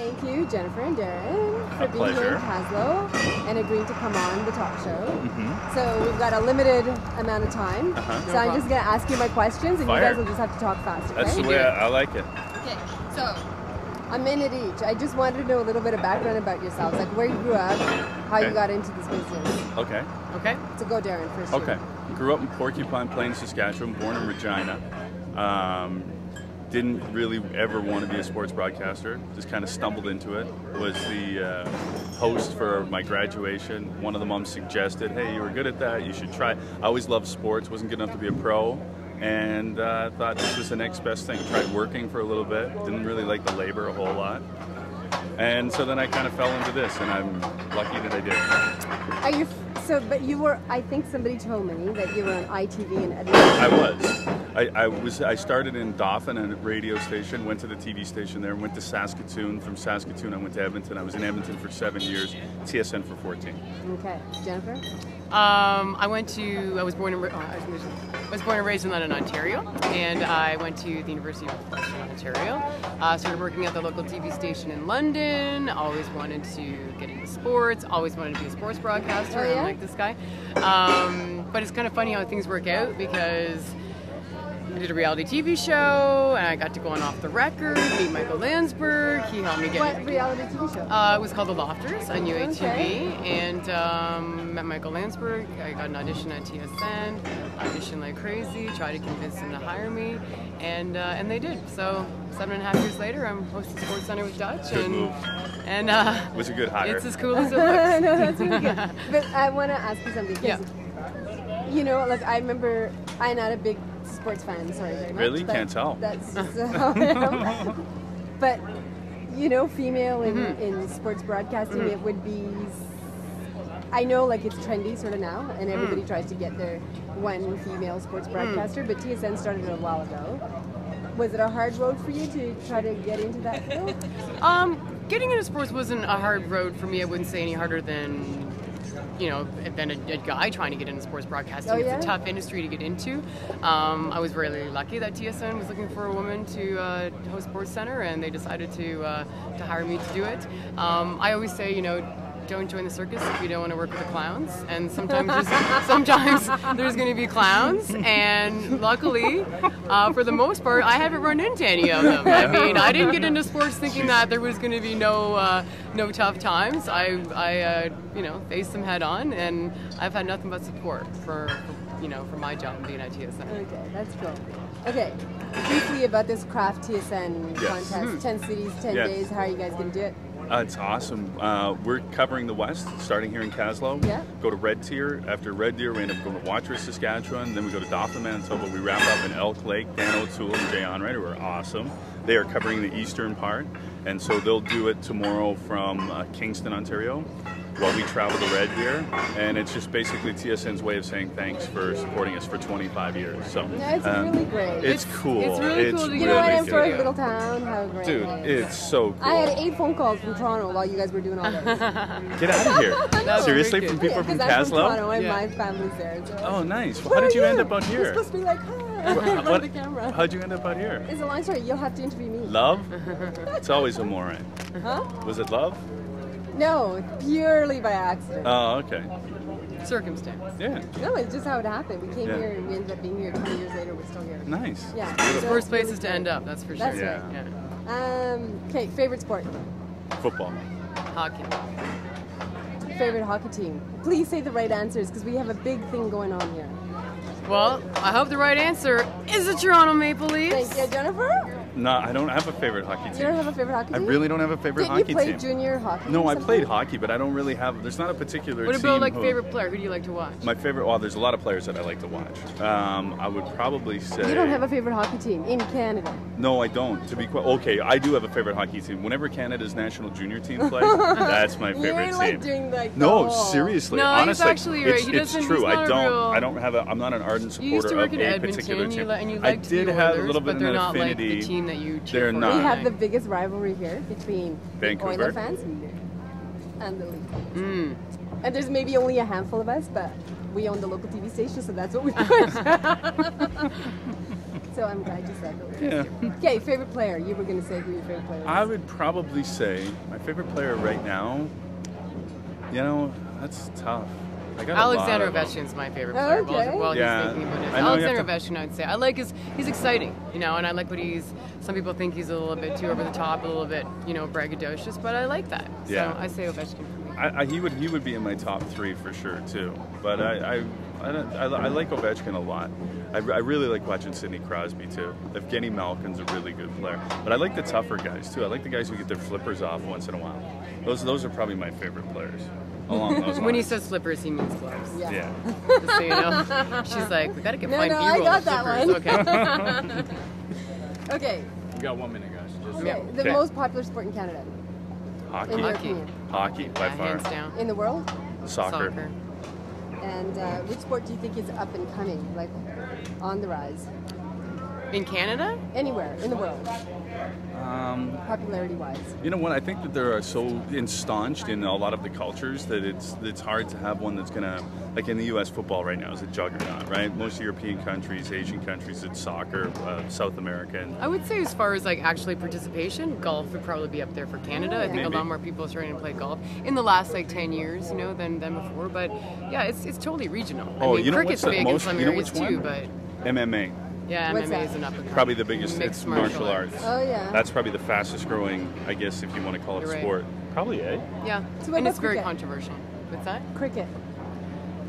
Thank you, Jennifer and Darren, for being here in Kaslo and agreeing to come on the talk show. So we've got a limited amount of time, so I'm just going to ask you my questions, and you guys will just have to talk fast. Okay? That's the way I like it. Okay, so a minute each. I just wanted to know a little bit of background about yourselves, like where you grew up, how you got into this business. Okay. Okay. So go, Darren, first. Okay. Grew up in Porcupine Plain, Saskatchewan, born in Regina. Didn't really ever want to be a sports broadcaster, just kind of stumbled into it. Was the host for my graduation. One of the moms suggested, hey, you were good at that, you should try. I always loved sports, wasn't good enough to be a pro, and thought this was the next best thing. Tried working for a little bit, didn't really like the labor a whole lot. And so then I kind of fell into this, and I'm lucky that I did. Are you, but you were, I think somebody told me that you were on ITV in Edmonton. I was. I started in Dauphin, a radio station, went to the TV station there, went to Saskatoon. From Saskatoon, I went to Edmonton. I was in Edmonton for 7 years, TSN for 14. Okay. Jennifer? I was born and raised in London, Ontario, and I went to the University of Western Ontario. Started working at the local TV station in London. Always wanted to get into sports. Always wanted to be a sports broadcaster. Oh, yeah? I'm like this guy. But it's kind of funny how things work out, because I did a reality TV show, and I got to go on Off the Record, meet Michael Landsberg. He helped me get... What reality TV show? It was called The Lofters on UATV, and met Michael Landsberg. I got an audition at TSN, auditioned like crazy, tried to convince them to hire me, and they did. So 7.5 years later, I'm hosting SportsCenter with Dutch. Good move. And was a good hire. It's as cool as it looks. No, that's really good. But I want to ask you something. Yeah. You know, like I remember, I'm not a big sports fan, sorry very much. Really? Can't tell. That's just how I am. But, you know, female in sports broadcasting, it would be, I know like it's trendy sort of now, and everybody tries to get their one female sports broadcaster, but TSN started a while ago. Was it a hard road for you to try to get into that field? Getting into sports wasn't a hard road for me. I wouldn't say any harder than a guy trying to get into sports broadcasting. Oh, yeah? It's a tough industry to get into. I was really lucky that TSN was looking for a woman to host SportsCenter, and they decided to hire me to do it. I always say, don't join the circus if you don't want to work with the clowns. And sometimes there's going to be clowns, and luckily, for the most part, I haven't run into any of them. I mean, I didn't get into sports thinking that there was going to be no tough times. I faced them head on, and I've had nothing but support for my job being at TSN. Okay, that's cool. Okay, briefly about this Kraft TSN contest. 10 cities, 10 days. How are you guys going to do it? It's awesome. We're covering the West, starting here in Kaslo. Yeah. Go to Red Deer. After Red Deer, we end up going to Watrous, Saskatchewan. Then we go to Dauphin, Manitoba. We wrap up in Elk Lake. Dan O'Toole and Jay Onright, who are awesome. They are covering the eastern part, and so they'll do it tomorrow from Kingston, Ontario, while we travel to Red Deer. And it's just basically TSN's way of saying thanks for supporting us for 25 years. So yeah, it's really great. It's cool. It's really cool. You know what? I'm sorry, little town. How great. Dude, it's so cool. I had 8 phone calls from Toronto while you guys were doing all this. Get out of here. Seriously, from people from Kaslo? I'm from Toronto, and my family's there. So. Oh, nice. Well, how did you end up out here? You're supposed to be like, hi. The camera. How'd you end up out here? It's a long story. You'll have to interview me. Love? It's always a more. Huh? Was it love? No, purely by accident. Oh, okay. Circumstance. Yeah. No, it's just how it happened. We came here, and we ended up being here 20 years later. We're still here. Nice. Yeah. It's the worst places to end up, that's for sure. That's right. Yeah. Okay, favorite sport? Football. Hockey. Favorite hockey team? Please say the right answers, because we have a big thing going on here. Well, I hope the right answer is the Toronto Maple Leafs. Thank you, Jennifer. No, I don't have a favorite hockey team. You don't have a favorite hockey team? I really don't have a favorite hockey team. Did you play junior hockey? No, I played hockey, but I don't really have. There's not a particular team. What about like favorite player? Who do you like to watch? My favorite. Well, there's a lot of players that I like to watch. I would probably say. You don't have a favorite hockey team in Canada? No, I don't. To be quite okay, I do have a favorite hockey team. Whenever Canada's national junior team plays, that's my favorite You're like team. doing like No, seriously. No, honestly, he's actually right. It's true. I don't have a. I'm not an ardent supporter of a particular team. And you I liked did the have a Oilers, little bit but of they're an not affinity. like the team that you cheer They're for. not. We have the biggest rivalry here between Vancouver Oilers fans and the Leafs fans. And there's maybe only a handful of us, but we own the local TV station, so that's what we do. So I'm glad you said that. Yeah. Okay, favorite player. You were going to say who your favorite player is. I would probably say my favorite player right now, you know, that's tough. I got Alexander a lot of Ovechkin's my favorite player. Okay. While Yeah. he's thinking about it. I know you have Alexander to- Ovechkin, I'd say. I like he's exciting, you know, and I like what some people think he's a little bit too over the top, a little bit, you know, braggadocious, but I like that. Yeah. So I say Ovechkin for me. He would be in my top 3 for sure too. But I like Ovechkin a lot. I really like watching Sidney Crosby too. Evgeny Malkin's a really good player. But I like the tougher guys too. I like the guys who get their flippers off once in a while. Those are probably my favorite players. Along those lines. When he says slippers, he means gloves. Yeah. Yeah. Just so you know. She's like, we gotta get fine I B-roll got of that slippers. Okay. Okay. You got 1 minute, guys. Just Okay. The Okay. most popular sport in Canada. Hockey. In your Hockey. opinion. Hockey by Yeah, far. hands down. In the world? Soccer. And which sport do you think is up and coming, like on the rise? In Canada? Anywhere in the world, popularity-wise. You know what? I think that they are so ensconced in a lot of the cultures that it's hard to have one that's gonna, like in the U.S. football right now is a juggernaut, right? Most European countries, Asian countries, it's soccer. South American. I would say as far as like actually participation, golf would probably be up there for Canada. I think Maybe. a lot more people are starting to play golf in the last like 10 years, you know, than before. But yeah, it's totally regional. Oh, I mean, you know cricket's what's the big in most? some You know areas which one? too, but MMA. yeah, What's MMA that? is an up and coming. Probably the biggest. Mixed It's martial arts. Oh yeah. That's probably the fastest growing, I guess, if you want to call it You're right. sport. Probably, eh? Yeah, So what and about it's very cricket? controversial. What's that? Cricket.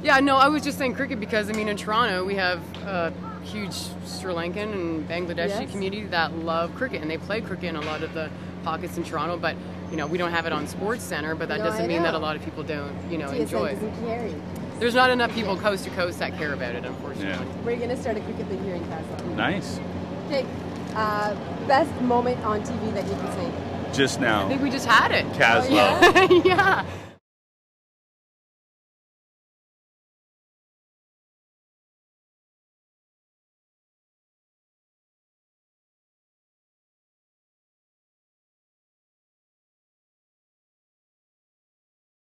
Yeah, no, I was just saying cricket because I mean in Toronto we have a huge Sri Lankan and Bangladeshi Yes. community that love cricket and they play cricket in a lot of the pockets in Toronto, but you know we don't have it on Sports Center, but that No, doesn't I mean that know. a lot of people don't, you know, TSN enjoy it. doesn't carry. There's not enough people coast to coast that care about it, unfortunately. Yeah. We're gonna start a cricket league here in Kaslo. Nice. Okay. Best moment on TV that you can say. Just I now. think we just had it. Kaslo. Oh, yeah? Yeah.